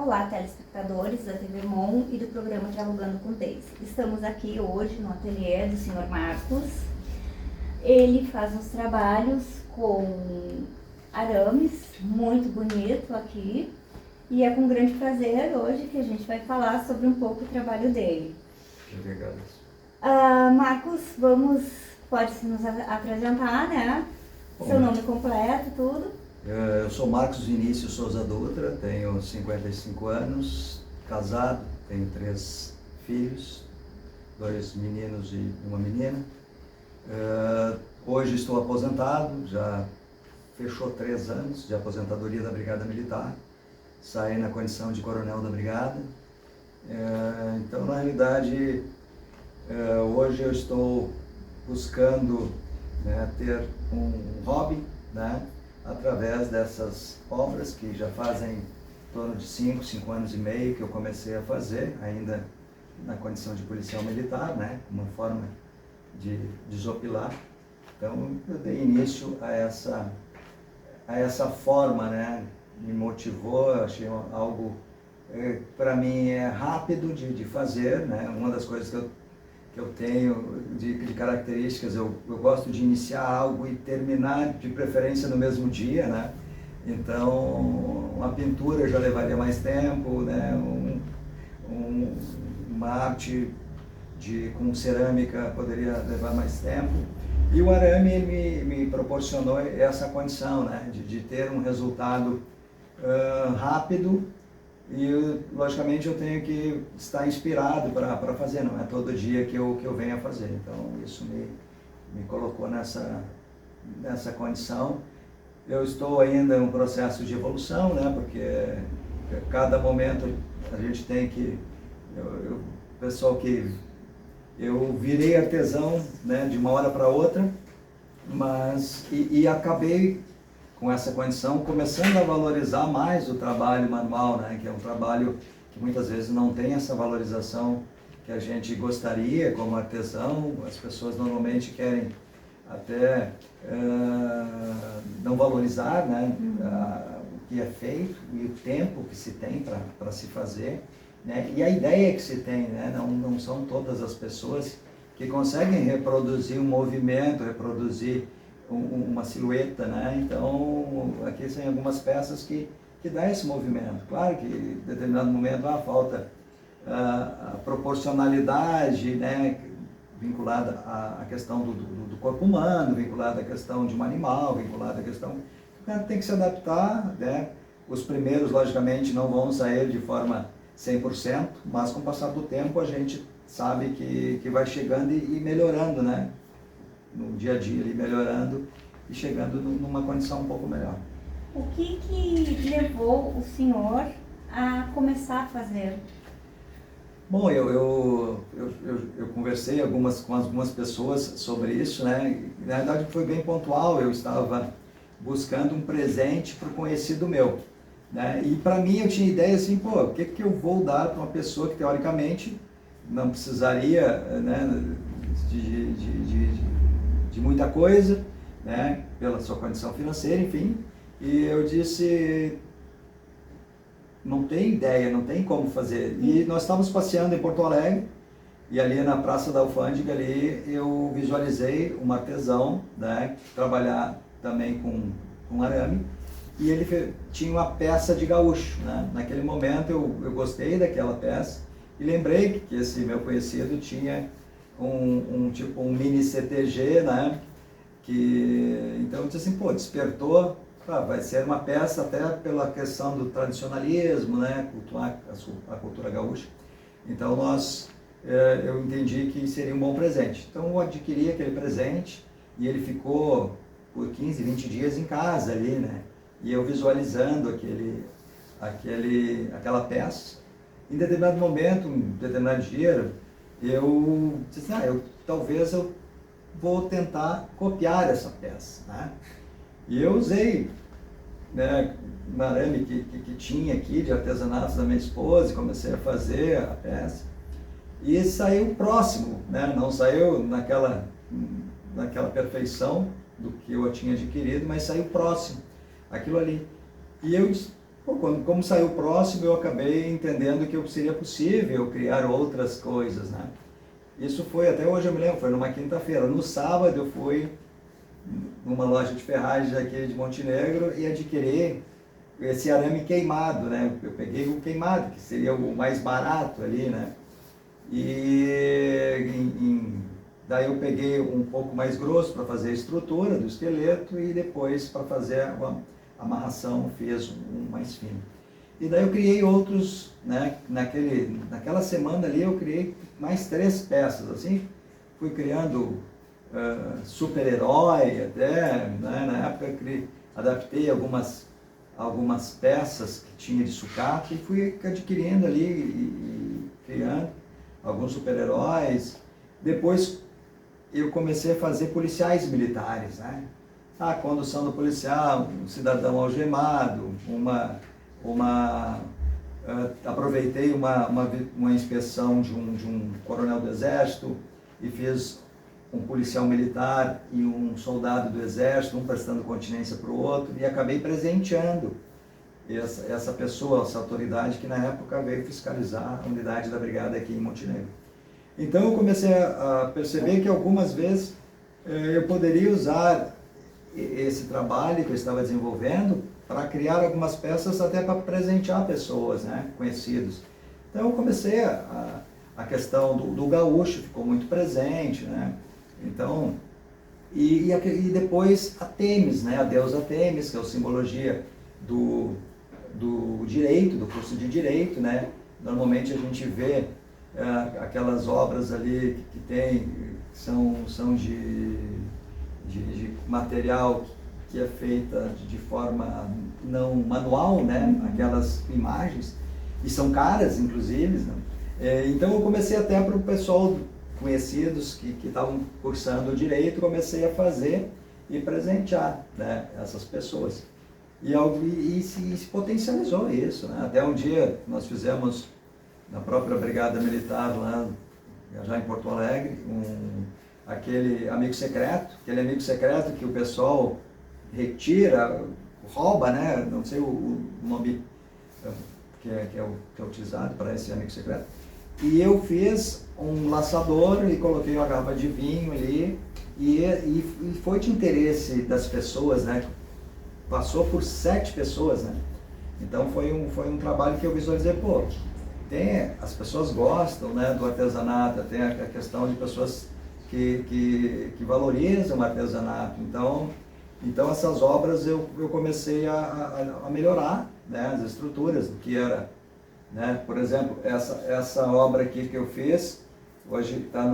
Olá, telespectadores da TV Mon e do programa Dialogando com Deise. Estamos aqui hoje no ateliê do Sr. Marcos. Ele faz uns trabalhos com arames, muito bonito aqui. E é com grande prazer hoje que a gente vai falar sobre um pouco o trabalho dele. Obrigado. Marcos, pode nos apresentar, né? Bom, seu nome completo, tudo. Eu sou Marcos Vinícius Souza Dutra, tenho 55 anos, casado, tenho 3 filhos, 2 meninos e uma menina. Hoje estou aposentado, já fechou 3 anos de aposentadoria da Brigada Militar, saí na condição de coronel da Brigada. Então, na realidade, hoje eu estou buscando, né, ter um hobby, né, através dessas obras que já fazem em torno de 5 anos e meio que eu comecei a fazer, ainda na condição de policial militar, né, uma forma de desopilar. Então eu dei início a essa forma, né, me motivou, achei algo, para mim é rápido de fazer, né, uma das coisas que eu tenho de características, eu gosto de iniciar algo e terminar, de preferência, no mesmo dia, né? Então, uma pintura já levaria mais tempo, né? Uma arte com cerâmica poderia levar mais tempo. E o arame me proporcionou essa condição, né? De ter um resultado rápido. E, logicamente, eu tenho que estar inspirado para fazer, não é todo dia que eu venho a fazer. Então, isso me colocou nessa condição. Eu estou ainda em um processo de evolução, né? Porque cada momento a gente tem que... pessoal que... Eu virei artesão, né, de uma hora para outra, mas... E acabei, com essa condição, começando a valorizar mais o trabalho manual, né? Que é um trabalho que muitas vezes não tem essa valorização que a gente gostaria como artesão. As pessoas normalmente querem até não valorizar, né, o que é feito e o tempo que se tem para se fazer, né? E a ideia que se tem, né? Não são todas as pessoas que conseguem reproduzir um movimento, reproduzir uma silhueta, né? Então, aqui tem algumas peças que dá esse movimento. Claro que em determinado momento falta a proporcionalidade, né? Vinculada à questão do corpo humano, vinculada à questão de um animal, vinculada à questão... O cara tem que se adaptar, né? Os primeiros, logicamente, não vão sair de forma 100%, mas com o passar do tempo a gente sabe que vai chegando e melhorando, né? No dia a dia, ali, melhorando e chegando numa condição um pouco melhor. O que levou o senhor a começar a fazer? Bom, eu conversei com algumas pessoas sobre isso, né? Na verdade foi bem pontual, eu estava buscando um presente para o conhecido meu, né? E para mim eu tinha ideia assim, pô, o que eu vou dar para uma pessoa que teoricamente não precisaria, né, de muita coisa, né, pela sua condição financeira, enfim. E eu disse, não tem ideia, não tem como fazer. E nós estávamos passeando em Porto Alegre, e ali na Praça da Alfândega, ali, eu visualizei um artesão, né, trabalhar também com arame, e ele tinha uma peça de gaúcho, né? Naquele momento eu gostei daquela peça, e lembrei que esse meu conhecido tinha tipo um mini CTG, né? Então eu disse assim, pô, despertou, vai ser uma peça até pela questão do tradicionalismo, né? Cultuar a cultura gaúcha. Então eu entendi que seria um bom presente. Então eu adquiri aquele presente e ele ficou por 15, 20 dias em casa ali, né? E eu visualizando aquela peça. Em determinado momento, em determinado dia, eu disse, talvez eu vou tentar copiar essa peça, né? E eu usei, né, um arame que tinha aqui de artesanatos da minha esposa, e comecei a fazer a peça. E saiu próximo, né? Não saiu naquela perfeição do que eu tinha adquirido, mas saiu próximo, aquilo ali. E eu Pô, como saiu próximo, eu acabei entendendo que seria possível criar outras coisas, né? Isso foi, até hoje eu me lembro, foi numa quinta-feira. No sábado eu fui numa loja de ferragens aqui de Montenegro e adquiri esse arame queimado, né? Eu peguei o queimado, que seria o mais barato ali, né? E daí eu peguei um pouco mais grosso para fazer a estrutura do esqueleto e depois para fazer a amarração fiz um mais fino. E daí eu criei outros, né? Naquela semana ali eu criei mais 3 peças, assim. Fui criando super-herói até, né? Na época adaptei algumas peças que tinha de sucata e fui adquirindo ali e criando alguns super-heróis. Depois eu comecei a fazer policiais militares, né? A condução do policial, um cidadão algemado, aproveitei uma inspeção de um coronel do exército e fiz um policial militar e um soldado do exército, um prestando continência para o outro, e acabei presenteando essa pessoa, essa autoridade que na época veio fiscalizar a unidade da brigada aqui em Montenegro. Então eu comecei a perceber que algumas vezes eu poderia usar esse trabalho que eu estava desenvolvendo para criar algumas peças até para presentear pessoas, né, conhecidos. Então eu comecei a questão do gaúcho ficou muito presente, né? Então, e depois a Themis, né, a deusa Themis, que é a simbologia do direito, do curso de direito, né? Normalmente a gente vê aquelas obras ali que são de material que é feita de forma não manual, né? Aquelas imagens, e são caras, inclusive, né? Então eu comecei até para o pessoal conhecidos que estavam cursando direito, comecei a fazer e presentear, né, essas pessoas. E se potencializou isso, né? Até um dia nós fizemos na própria Brigada Militar lá, já em Porto Alegre, aquele amigo secreto que o pessoal retira, rouba, né? Não sei o nome que é utilizado para esse amigo secreto. E eu fiz um laçador e coloquei uma garrafa de vinho ali e foi de interesse das pessoas, né? Passou por 7 pessoas, né? Então foi um trabalho que eu visualizei, pô, as pessoas gostam, né, do artesanato, tem a questão de pessoas que valorizam o artesanato. Então essas obras eu comecei a melhorar, né, as estruturas do que era, né? Por exemplo, essa obra aqui que eu fiz, hoje está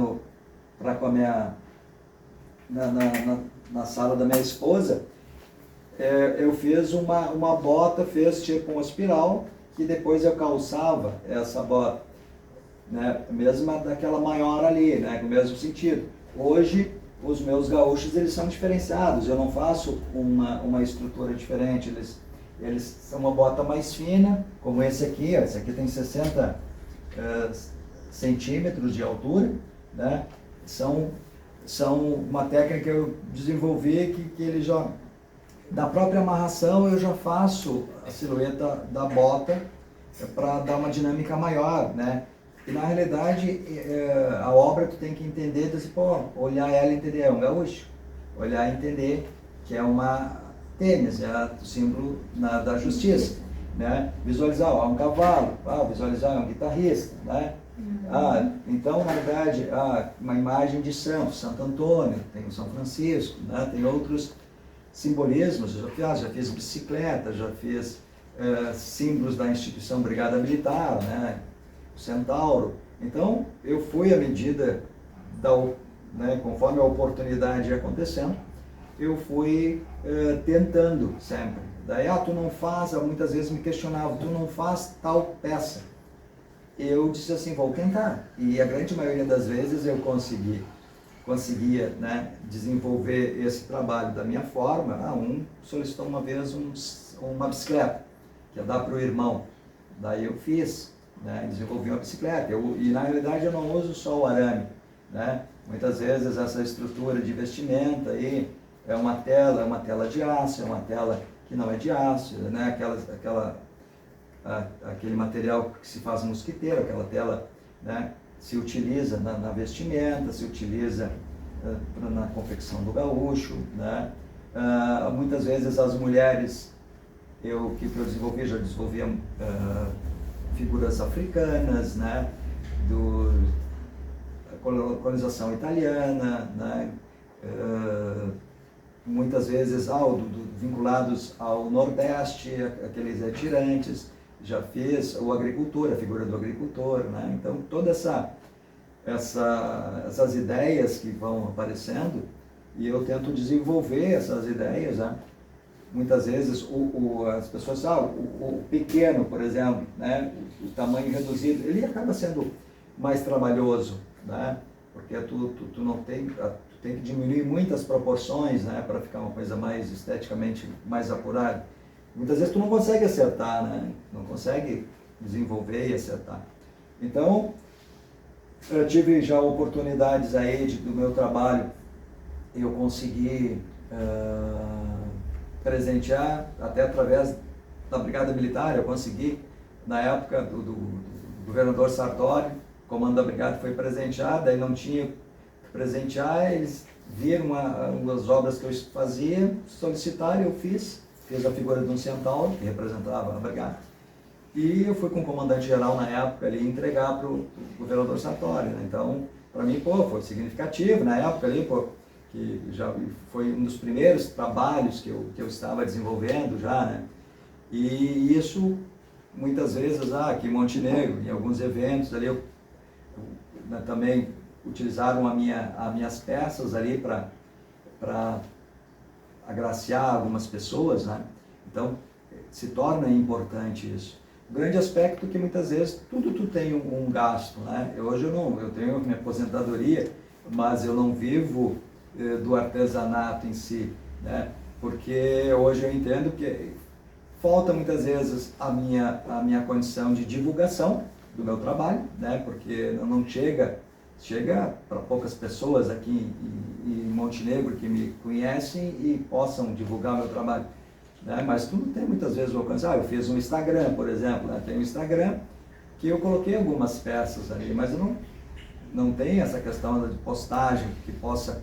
na sala da minha esposa. Eu fiz uma bota, fiz tipo uma espiral, que depois eu calçava essa bota, né, mesmo daquela maior ali, né, com o mesmo sentido. Hoje, os meus gaúchos, eles são diferenciados, eu não faço uma estrutura diferente, eles são uma bota mais fina, como esse aqui, ó, esse aqui tem 60 centímetros de altura, né, são uma técnica que eu desenvolvi que ele já... Da própria amarração eu já faço a silhueta da bota para dar uma dinâmica maior, né? E na realidade a obra tu tem que entender, olhar ela e entender, é um gaúcho. Olhar e entender que é uma Themis, é o símbolo da justiça, né? Visualizar, é um cavalo, visualizar, é um guitarrista, né? Então, na verdade, uma imagem de Santo Antônio, tem o São Francisco, né? Tem outros simbolismos, eu já fiz bicicleta, já fiz símbolos da instituição Brigada Militar, né, o Centauro. Então, eu fui à medida, né, conforme a oportunidade ia acontecendo, eu fui tentando sempre. Daí, tu não faz, muitas vezes me questionavam, tu não faz tal peça. Eu disse assim, vou tentar. E a grande maioria das vezes eu conseguia, né, desenvolver esse trabalho da minha forma. Um solicitou uma vez uma bicicleta, que ia dar para o irmão. Daí eu fiz, né, desenvolvi uma bicicleta. E na realidade eu não uso só o arame, né? Muitas vezes essa estrutura de vestimenta aí é uma tela de aço, é uma tela que não é de aço, né? aquele material que se faz mosquiteiro, aquela tela, né, se utiliza na vestimenta, se utiliza na confecção do gaúcho, né? Muitas vezes as mulheres, que eu desenvolvi, já desenvolvia figuras africanas, né, colonização italiana, né, muitas vezes vinculados ao Nordeste, aqueles tirantes. Já fiz o agricultor, a figura do agricultor, né? Então todas essas ideias que vão aparecendo, e eu tento desenvolver essas ideias, né? Muitas vezes as pessoas o pequeno, por exemplo, né? O tamanho reduzido, ele acaba sendo mais trabalhoso, né? Porque tu não tem, tu tem que diminuir muitas proporções, né? Para ficar uma coisa mais esteticamente mais apurada. Muitas vezes tu não consegue acertar, né? Não consegue desenvolver e acertar. Então, eu tive já oportunidades aí do meu trabalho, eu consegui presentear, até através da Brigada Militar, eu consegui, na época do governador Sartori, o comando da Brigada foi presentear, daí não tinha que presentear, eles viram as obras que eu fazia, solicitaram, eu fiz a figura de um centauro, que representava a Brigada, e eu fui com o comandante-geral na época ali entregar para o governador Sartori, né? Então, para mim, foi significativo na época ali, que já foi um dos primeiros trabalhos que eu estava desenvolvendo já, né? E isso, muitas vezes, aqui em Montenegro, em alguns eventos ali, também utilizaram as minhas peças ali para agraciar algumas pessoas, né? Então, se torna importante isso. O grande aspecto é que muitas vezes tudo tu tem um gasto, né? Hoje eu tenho minha aposentadoria, mas eu não vivo do artesanato em si, né? Porque hoje eu entendo que falta muitas vezes a minha condição de divulgação do meu trabalho, né? Porque não chega para poucas pessoas aqui em Montenegro que me conhecem e possam divulgar meu trabalho, né? Mas tu não tem muitas vezes o alcance. Eu fiz um Instagram, por exemplo, né? Tem um Instagram que eu coloquei algumas peças ali, mas eu não tenho essa questão de postagem que possa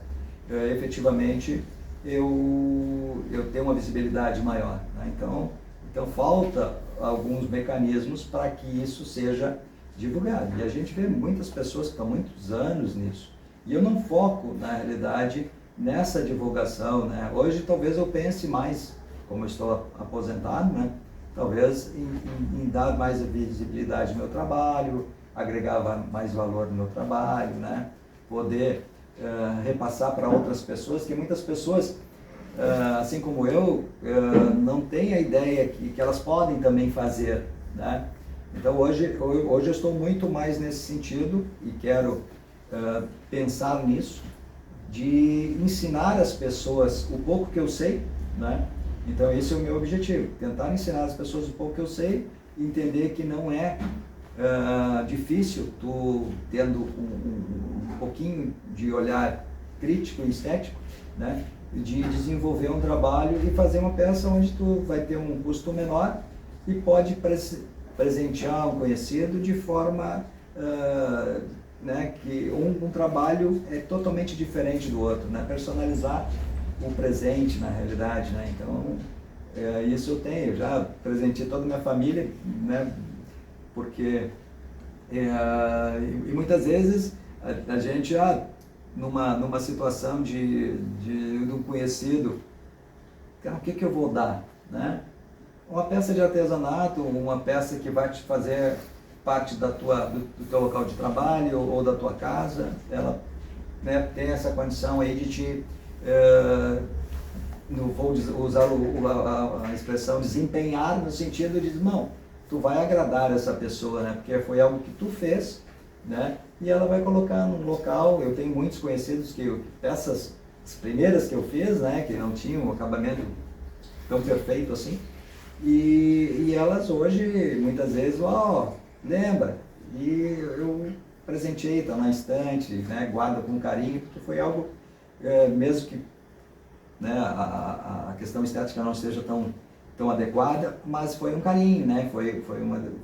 efetivamente eu ter uma visibilidade maior, né? Então falta alguns mecanismos para que isso seja divulgado. E a gente vê muitas pessoas que estão muitos anos nisso. E eu não foco, na realidade, nessa divulgação, né? Hoje talvez eu pense mais, como eu estou aposentado, né? Talvez em dar mais visibilidade ao meu trabalho, agregar mais valor no meu trabalho, né? Poder repassar para outras pessoas, que muitas pessoas, assim como eu, não têm a ideia que elas podem também fazer, né? Então hoje eu estou muito mais nesse sentido e quero pensar nisso, de ensinar as pessoas o pouco que eu sei, né? Então esse é o meu objetivo, tentar ensinar as pessoas o pouco que eu sei, entender que não é difícil, tu tendo um pouquinho de olhar crítico e estético, né? De desenvolver um trabalho e fazer uma peça onde tu vai ter um custo menor e pode presentear um conhecido de forma né, que um trabalho é totalmente diferente do outro, né? Personalizar o presente na realidade, né? Então isso eu tenho, já presenteei toda a minha família, né? Porque e muitas vezes a gente numa situação de um conhecido, o que eu vou dar, né? Uma peça de artesanato, uma peça que vai te fazer parte do teu local de trabalho ou da tua casa, ela, né, tem essa condição aí de te, não vou usar a expressão desempenhar, no sentido de, não, tu vai agradar essa pessoa, né? Porque foi algo que tu fez, né? E ela vai colocar num local. Eu tenho muitos conhecidos que peças, as primeiras que eu fiz, né, que não tinham um acabamento tão perfeito assim, e elas hoje, muitas vezes, lembra, e eu presenteei, está na estante, né, guardo com carinho, porque foi algo, mesmo que, né, a questão estética não seja tão adequada, mas foi um carinho, né?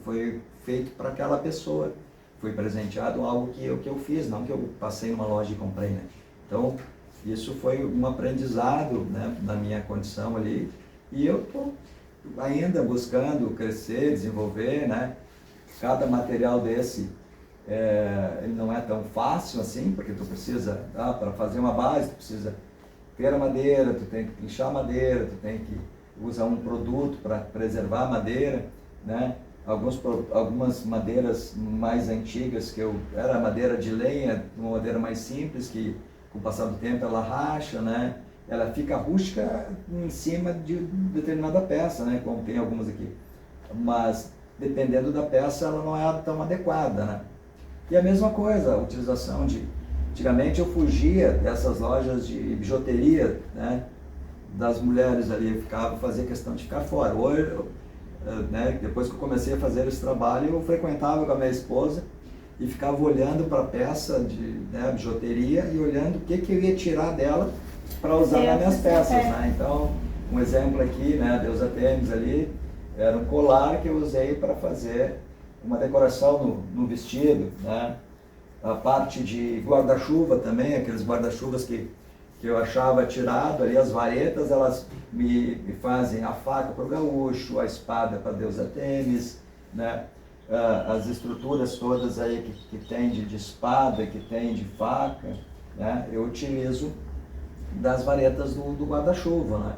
Foi feito para aquela pessoa. Foi presenteado algo que eu fiz, não que eu passei numa loja e comprei, né? Então, isso foi um aprendizado, né, na minha condição ali, e eu estou ainda buscando crescer, desenvolver, né? Cada material desse ele não é tão fácil assim, porque tu precisa, para fazer uma base, tu precisa ter a madeira, tu tem que lixar a madeira, tu tem que usar um produto para preservar a madeira, né? Algumas madeiras mais antigas, era madeira de lenha, uma madeira mais simples, que com o passar do tempo ela racha, né? Ela fica rústica em cima de determinada peça, né? Como tem algumas aqui. Mas, dependendo da peça, ela não é tão adequada, né? E a mesma coisa, a utilização de... Antigamente eu fugia dessas lojas de bijuteria, né? Das mulheres ali, fazia questão de ficar fora. Hoje, né, depois que eu comecei a fazer esse trabalho, eu frequentava com a minha esposa e ficava olhando para a peça de, né, bijuteria e olhando o que eu ia tirar dela para usar nas minhas peças, né? Então, um exemplo aqui, né, a deusa Tênis ali, era um colar que eu usei para fazer uma decoração no vestido, né? A parte de guarda-chuva também, aqueles guarda-chuvas que eu achava tirado ali, as varetas, elas me fazem a faca para o gaúcho, a espada para a deusa Tênis, né? As estruturas todas aí que tem de espada, que tem de faca, né? Eu utilizo das varetas do guarda-chuva, né?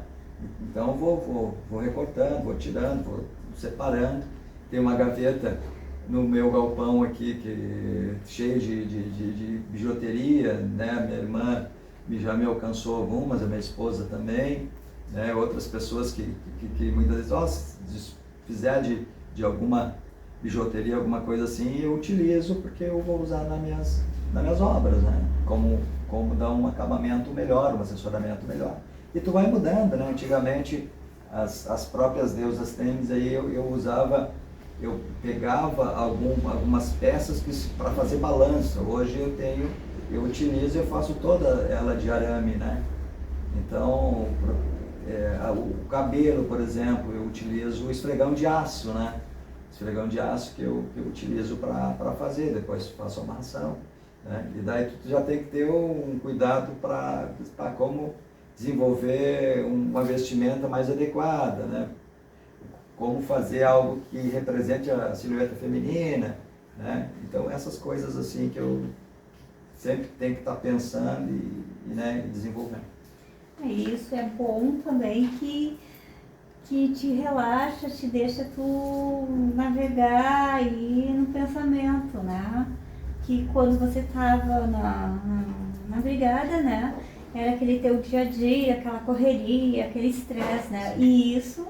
Então vou recortando, vou tirando, vou separando. Tem uma gaveta no meu galpão aqui cheio de bijuteria, né? Minha irmã já me alcançou algumas, a minha esposa também, né? Outras pessoas que muitas vezes, se fizer de alguma bijuteria, alguma coisa assim, eu utilizo porque eu vou usar nas minhas obras, né? Como dar um acabamento melhor, um assessoramento melhor. E tu vai mudando, né? Antigamente, as próprias deusas Tênis aí eu pegava algumas peças para fazer balança. Hoje eu utilizo e eu faço toda ela de arame, né? Então, o cabelo, por exemplo, eu utilizo o esfregão de aço, né? Esfregão de aço que eu utilizo para fazer, depois faço a amarração, né? E daí tu já tem que ter um cuidado para como desenvolver uma vestimenta mais adequada, né? Como fazer algo que represente a silhueta feminina, né? Então essas coisas assim que eu sempre tenho que estar pensando né, desenvolvendo. Isso é bom também que te relaxa, te deixa tu navegar aí no pensamento, né? Que quando você estava na brigada, né? Era aquele teu dia a dia, aquela correria, aquele estresse, né? E isso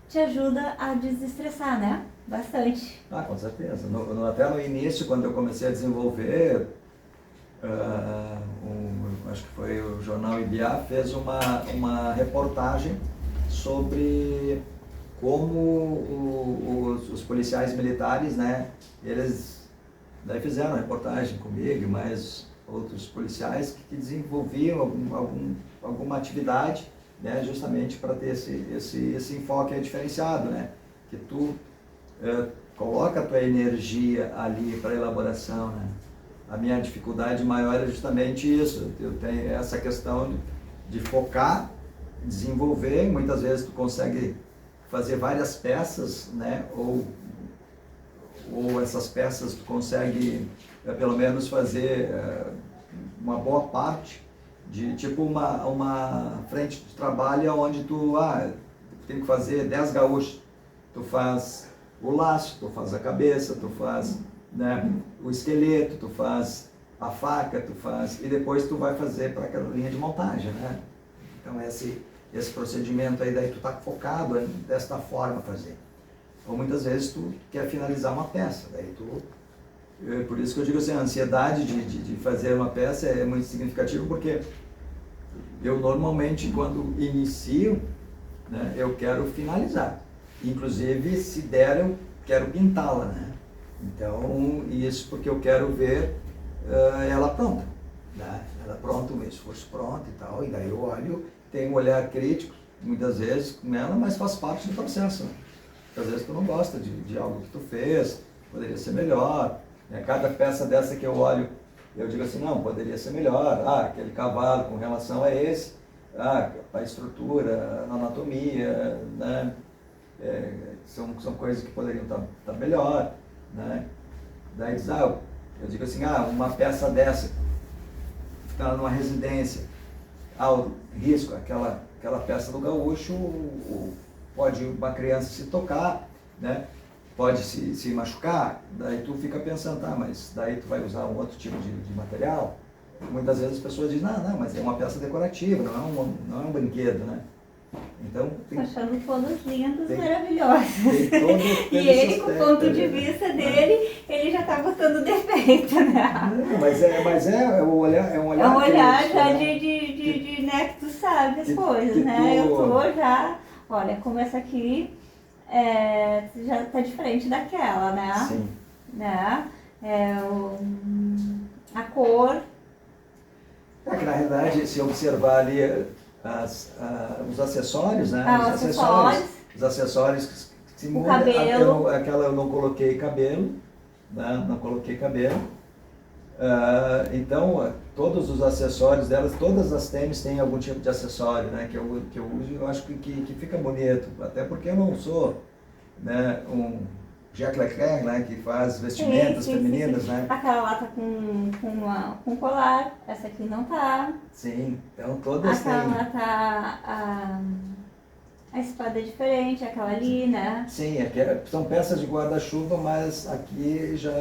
te ajuda a desestressar, né? Bastante. Com certeza. Até no início, quando eu comecei a desenvolver, acho que foi o jornal Ibiá, fez uma reportagem sobre como os policiais militares, né, eles daí fizeram uma reportagem comigo e mais outros policiais que desenvolviam alguma atividade, né, justamente para ter esse enfoque diferenciado, né, que tu coloca a tua energia ali para elaboração, né. A minha dificuldade maior é justamente isso, eu tenho essa questão de focar, desenvolver, muitas vezes tu consegue fazer várias peças, né, ou essas peças tu consegue pelo menos fazer uma boa parte de tipo uma frente de trabalho onde tu tem que fazer 10 gaúchos, tu faz o laço, tu faz a cabeça, tu faz, né, o esqueleto, tu faz a faca, tu faz e depois tu vai fazer para aquela linha de montagem, né? Então esse procedimento aí daí tu tá focado desta forma fazer. Ou muitas vezes tu quer finalizar uma peça, daí por isso que eu digo assim, a ansiedade de fazer uma peça é muito significativa, porque eu normalmente quando inicio, né, eu quero finalizar. Inclusive, se der, eu quero pintá-la, né? Então, isso porque eu quero ver ela pronta, né? Ela pronta, o meu esforço pronto e tal, e daí eu olho, tenho um olhar crítico, muitas vezes com ela, mas faz parte do processo. Às vezes tu não gosta de algo que tu fez, poderia ser melhor. Né? Cada peça dessa que eu olho, eu digo assim, não, poderia ser melhor. Ah, aquele cavalo com relação a esse, a estrutura, a anatomia, né? São coisas que poderiam estar melhor. Né? Daí diz, eu digo assim, uma peça dessa, está numa residência, o risco, aquela peça do gaúcho, pode uma criança se tocar, né? Pode se machucar, daí tu fica pensando, mas daí tu vai usar um outro tipo de material. Muitas vezes as pessoas dizem, não, mas é uma peça decorativa, não é um brinquedo, né? Então, achando todos lindos, maravilhosos. E ele, com o ponto de vista dele, ele já está botando defeito, né? Não, mas é um olhar. É um olhar já de né, que tu sabe as coisas, né? Eu tô já, olha, como essa aqui já está diferente daquela, né? Sim. Né? A cor. Que na realidade, se observar ali os acessórios, né? Os acessórios que se mudam. Cabelo. Aquela eu não coloquei cabelo, né? Não coloquei cabelo. Então, todos os acessórios delas, todas as tênis têm algum tipo de acessório, né? Que eu uso e eu acho que fica bonito. Até porque eu não sou, né, um Jacques Leclerc, né, que faz vestimentas femininas, sim. né? Aquela lá tá com colar, essa aqui não tá. Sim, então todas têm. Aquela lá tá a espada é diferente, aquela ali, né? Sim, são peças de guarda-chuva, mas aqui já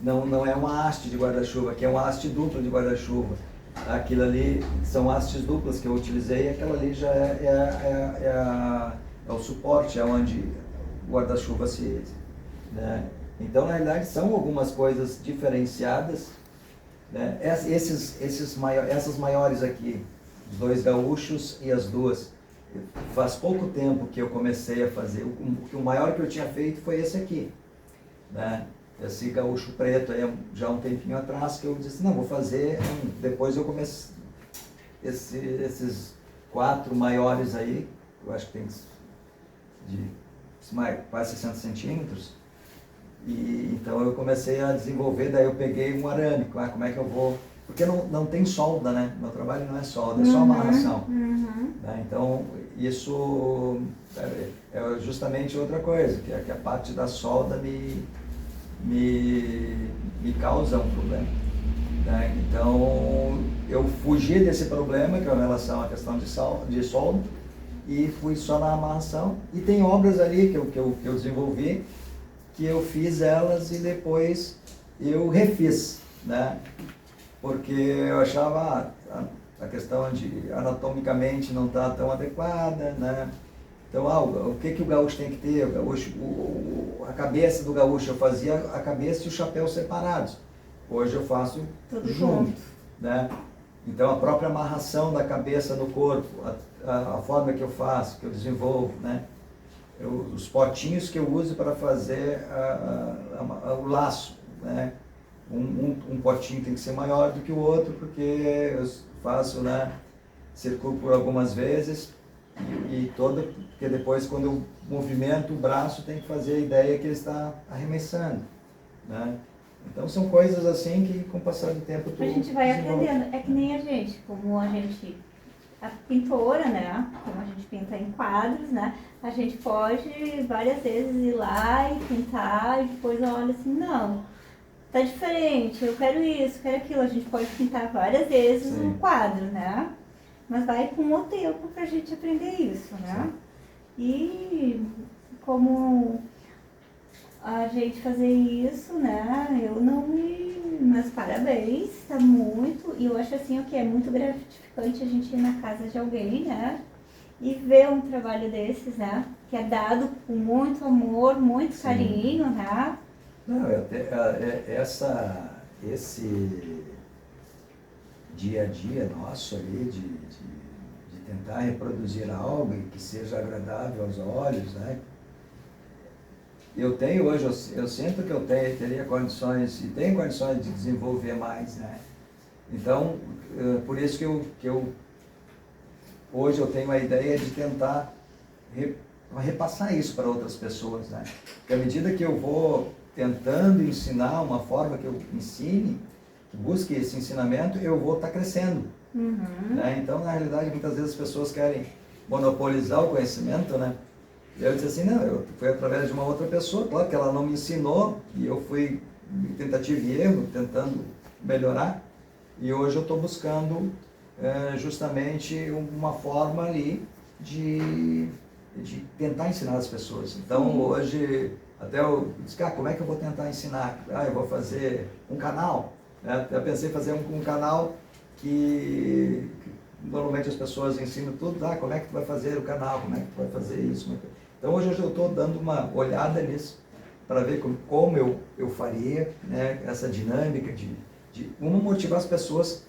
não é uma haste de guarda-chuva, aqui é uma haste dupla de guarda-chuva. Aquilo ali são hastes duplas que eu utilizei, aquela ali já é o suporte, é onde o guarda-chuva se... Né? Então, na realidade, são algumas coisas diferenciadas. Né? Essas maiores aqui, os dois gaúchos e as duas, faz pouco tempo que eu comecei a fazer. O maior que eu tinha feito foi esse aqui. Né? Esse gaúcho preto, aí, já um tempinho atrás, que eu disse, não, vou fazer. Depois eu comecei esses 4 maiores aí, eu acho que tem de quase 60 centímetros. E então eu comecei a desenvolver, daí eu peguei um arame, como é que eu vou... Porque não tem solda, né? Meu trabalho não é solda, é só amarração. Né? Então, isso é justamente outra coisa, que a parte da solda me causa um problema. Né? Então, eu fugi desse problema, que é em relação à questão de solda, e fui só na amarração. E tem obras ali que eu desenvolvi, que eu fiz elas e depois eu refiz, né? Porque eu achava a questão de anatomicamente não está tão adequada, né? Então, o que o gaúcho tem que ter? O gaúcho, a cabeça do gaúcho, eu fazia a cabeça e o chapéu separados. Hoje eu faço tudo junto, né? Então, a própria amarração da cabeça no corpo, a forma que eu faço, que eu desenvolvo, né? Os potinhos que eu uso para fazer o laço, né? Um potinho tem que ser maior do que o outro, porque eu faço, né? Circulo por algumas vezes porque depois quando eu movimento o braço tem que fazer a ideia que ele está arremessando, né? Então são coisas assim que com o passar do tempo a gente vai aprendendo, é que nem a gente, como a gente... A pintora, né, como a gente pinta em quadros, né, a gente pode várias vezes ir lá e pintar e depois olha assim, não, tá diferente, eu quero isso, quero aquilo. A gente pode pintar várias vezes um quadro, né, mas vai com o tempo pra gente aprender isso, né. Sim. E como a gente fazer isso, né, eu não me... Mas parabéns, tá muito, e eu acho assim o que é muito gratificante a gente ir na casa de alguém, né, e ver um trabalho desses, né, que é dado com muito amor, muito Sim. carinho, né. Não, esse dia a dia nosso ali de tentar reproduzir algo que seja agradável aos olhos, né. Eu tenho hoje, eu sinto que eu teria condições, e tenho condições de desenvolver mais, né? Então, por isso que eu hoje eu tenho a ideia de tentar repassar isso para outras pessoas, né? Porque à medida que eu vou tentando ensinar uma forma que eu ensine, que busque esse ensinamento, eu vou estar crescendo. Né? Então, na realidade, muitas vezes as pessoas querem monopolizar o conhecimento, né? E eu disse assim, não, eu fui através de uma outra pessoa, claro que ela não me ensinou, e eu fui tentativa e erro, tentando melhorar, e hoje eu estou buscando justamente uma forma ali de tentar ensinar as pessoas. Então, hoje, até eu disse, como é que eu vou tentar ensinar? Eu vou fazer um canal, né? Eu pensei em fazer um canal que normalmente as pessoas ensinam tudo, como é que tu vai fazer o canal, como é que tu vai fazer isso. Então hoje eu estou dando uma olhada nisso, para ver como eu faria, né, essa dinâmica de motivar as pessoas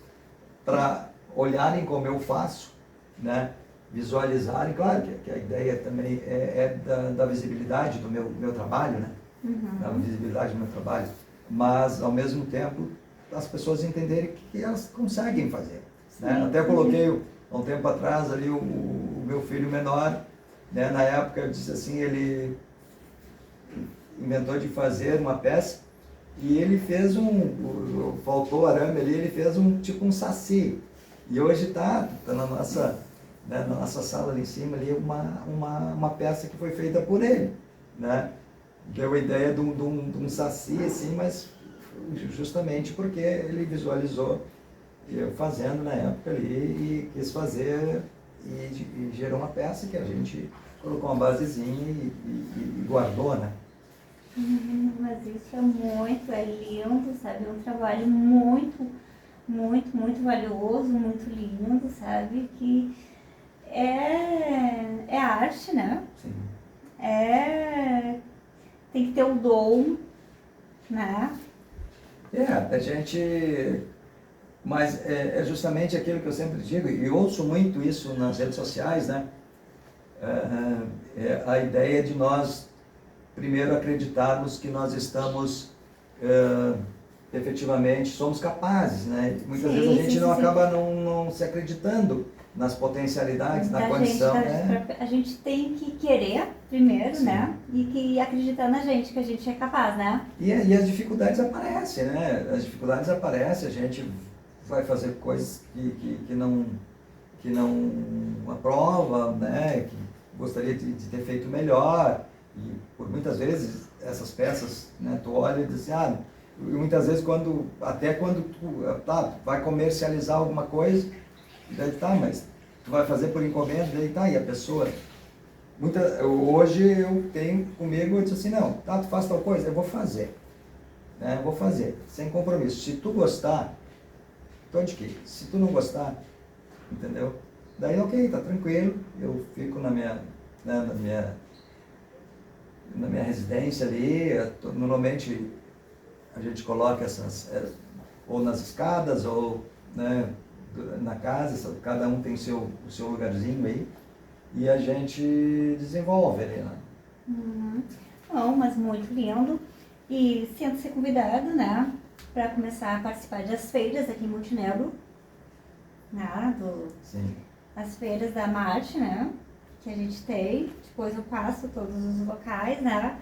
para olharem como eu faço, né, visualizarem, claro que a ideia também é da visibilidade do meu trabalho, né, da visibilidade do meu trabalho, mas ao mesmo tempo as pessoas entenderem que elas conseguem fazer. Né? Até eu coloquei há um tempo atrás ali o meu filho menor, né? Na época eu disse assim, ele inventou de fazer uma peça e ele fez faltou arame ali, ele fez tipo um saci. E hoje está na nossa, né, na nossa sala ali em cima ali uma peça que foi feita por ele. Né? Deu a ideia de um saci assim, mas justamente porque ele visualizou eu fazendo na época ali e quis fazer e gerou uma peça que a gente colocou uma basezinha e guardou, né? Mas isso é lindo, sabe? É um trabalho muito, muito, muito valioso, muito lindo, sabe? Que é arte, né? Sim. Tem que ter o dom, né? A gente... Mas é justamente aquilo que eu sempre digo, e ouço muito isso nas redes sociais, né? É a ideia de nós, primeiro, acreditarmos que nós estamos, efetivamente, somos capazes, né? Muitas vezes a gente acaba não se acreditando nas potencialidades, na condição, né? A gente tem que querer primeiro, né? E acreditar na gente, que a gente é capaz, né? E as dificuldades aparecem, né? As dificuldades aparecem, a gente vai fazer coisas que não aprova, né? Que gostaria de ter feito melhor. E por muitas vezes essas peças, né, tu olha e diz assim, e muitas vezes quando tu vai comercializar alguma coisa, daí mas tu vai fazer por encomenda, daí e a pessoa... Hoje eu tenho comigo, eu disse assim, não, tu faz tal coisa, eu vou fazer. Né, eu vou fazer, sem compromisso. Se tu gostar, então de quê? Se tu não gostar, entendeu? Daí ok, tá tranquilo, eu fico na minha residência ali, normalmente a gente coloca essas, ou nas escadas, ou, né, na casa, cada um tem o seu lugarzinho aí, e a gente desenvolve ali, né? Bom, mas muito lindo, e sinto-se convidado, né, para começar a participar das feiras aqui em Montenegro, né, Sim. As feiras da Marte, né, que a gente tem. Depois eu passo todos os locais, né,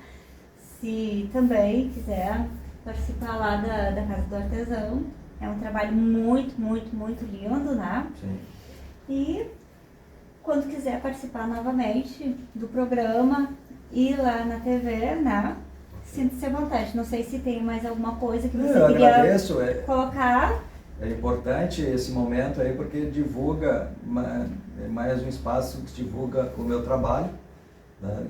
se também quiser participar lá da Casa do Artesão. É um trabalho muito, muito, muito lindo, né? Sim. E quando quiser participar novamente do programa, ir lá na TV, né? Sinta-se à vontade. Não sei se tem mais alguma coisa que você queria colocar. É importante esse momento aí porque divulga, mais um espaço que divulga o meu trabalho. Né?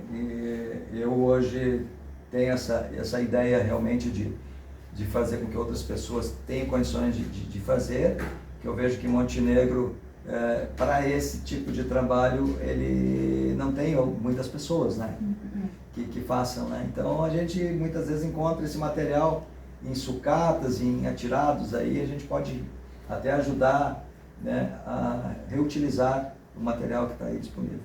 E eu hoje tenho essa ideia realmente de fazer com que outras pessoas tenham condições de fazer, que eu vejo que Montenegro, para esse tipo de trabalho, ele não tem muitas pessoas, né? Que façam, né? Então a gente muitas vezes encontra esse material em sucatas, em atirados, aí a gente pode até ajudar, né, a reutilizar o material que está aí disponível.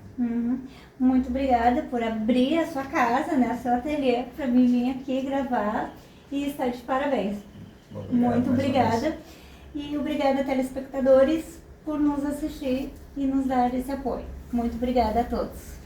Muito obrigada por abrir a sua casa, né, seu ateliê, para mim vir aqui gravar, e está de parabéns. Muito obrigada. E obrigada, telespectadores, por nos assistir e nos dar esse apoio. Muito obrigada a todos.